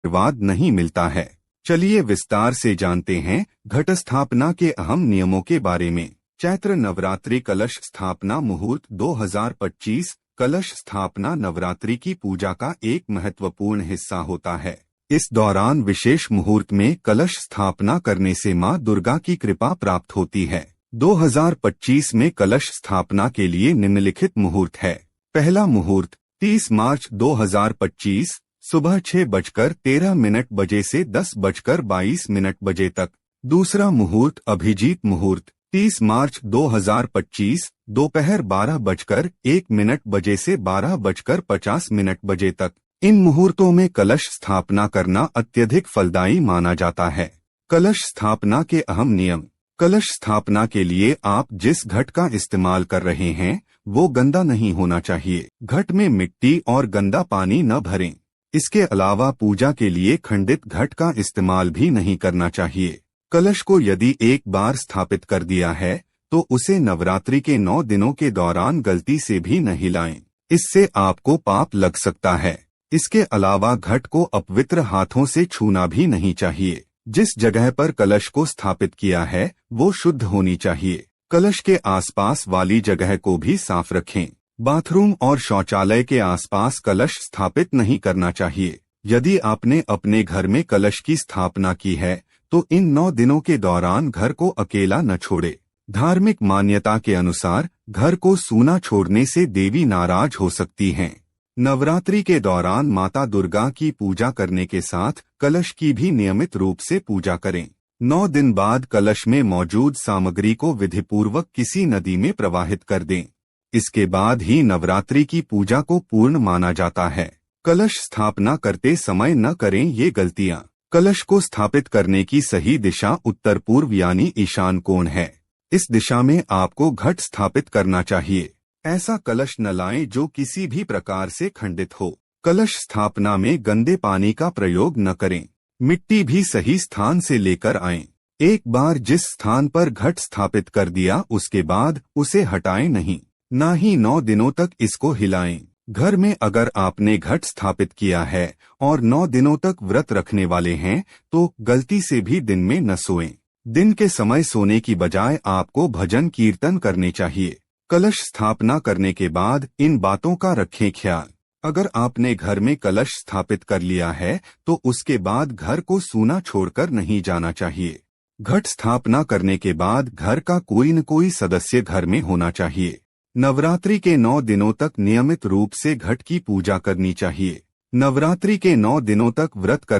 आशीर्वाद नहीं मिलता है। चलिए विस्तार से जानते हैं घट स्थापना के अहम नियमों के बारे में। चैत्र नवरात्रि कलश स्थापना मुहूर्त 2025। कलश स्थापना नवरात्रि की पूजा का एक महत्वपूर्ण हिस्सा होता है। इस दौरान विशेष मुहूर्त में कलश स्थापना करने से मां दुर्गा की कृपा प्राप्त होती है। 2025 में कलश स्थापना के लिए निम्नलिखित मुहूर्त है। पहला मुहूर्त 30 मार्च 2025 सुबह 6:13 बजे से 10:22 बजे तक। दूसरा मुहूर्त अभिजीत मुहूर्त 30 मार्च 2025 दोपहर 12:01 बजे से 12:50 बजे तक। इन मुहूर्तों में कलश स्थापना करना अत्यधिक फलदायी माना जाता है। कलश स्थापना के अहम नियम। कलश स्थापना के लिए आप जिस घट का इस्तेमाल कर रहे हैं वो गंदा नहीं होना चाहिए। घट में मिट्टी और गंदा पानी न भरें। इसके अलावा पूजा के लिए खंडित घट का इस्तेमाल भी नहीं करना चाहिए। कलश को यदि एक बार स्थापित कर दिया है तो उसे नवरात्रि के 9 दिनों के दौरान गलती से भी न हिलाएं। इससे आपको पाप लग सकता है। इसके अलावा घट को अपवित्र हाथों से छूना भी नहीं चाहिए। जिस जगह पर कलश को स्थापित किया है वो शुद्ध होनी चाहिए। कलश के आसपास वाली जगह को भी साफ रखें। बाथरूम और शौचालय के आसपास कलश स्थापित नहीं करना चाहिए। यदि आपने अपने घर में कलश की स्थापना की है तो इन 9 दिनों के दौरान घर को अकेला न छोड़े। धार्मिक मान्यता के अनुसार घर को सूना छोड़ने से देवी नाराज हो सकती हैं। नवरात्रि के दौरान माता दुर्गा की पूजा करने के साथ कलश की भी नियमित रूप से पूजा करें। 9 दिन बाद कलश में मौजूद सामग्री को विधिपूर्वक किसी नदी में प्रवाहित कर दें। इसके बाद ही नवरात्रि की पूजा को पूर्ण माना जाता है। कलश स्थापना करते समय न करें ये गलतियां। कलश को स्थापित करने की सही दिशा उत्तर पूर्व यानी ईशान कोण है। इस दिशा में आपको घट स्थापित करना चाहिए। ऐसा कलश न लाएं जो किसी भी प्रकार से खंडित हो। कलश स्थापना में गंदे पानी का प्रयोग न करें। मिट्टी भी सही स्थान से लेकर आएं। एक बार जिस स्थान पर घट स्थापित कर दिया उसके बाद उसे हटाएं नहीं। ना ही 9 दिनों तक इसको हिलाएं। घर में अगर आपने घट स्थापित किया है और 9 दिनों तक व्रत रखने वाले हैं तो गलती से भी दिन में न सोएं। दिन के समय सोने की बजाय आपको भजन कीर्तन करने चाहिए। कलश स्थापना करने के बाद इन बातों का रखें ख्याल। अगर आपने घर में कलश स्थापित कर लिया है तो उसके बाद घर को सूना छोड़कर नहीं जाना चाहिए। घट स्थापना करने के बाद घर का कोई न कोई सदस्य घर में होना चाहिए। नवरात्रि के 9 दिनों तक नियमित रूप से घट की पूजा करनी चाहिए। नवरात्रि के 9 दिनों तक व्रत कर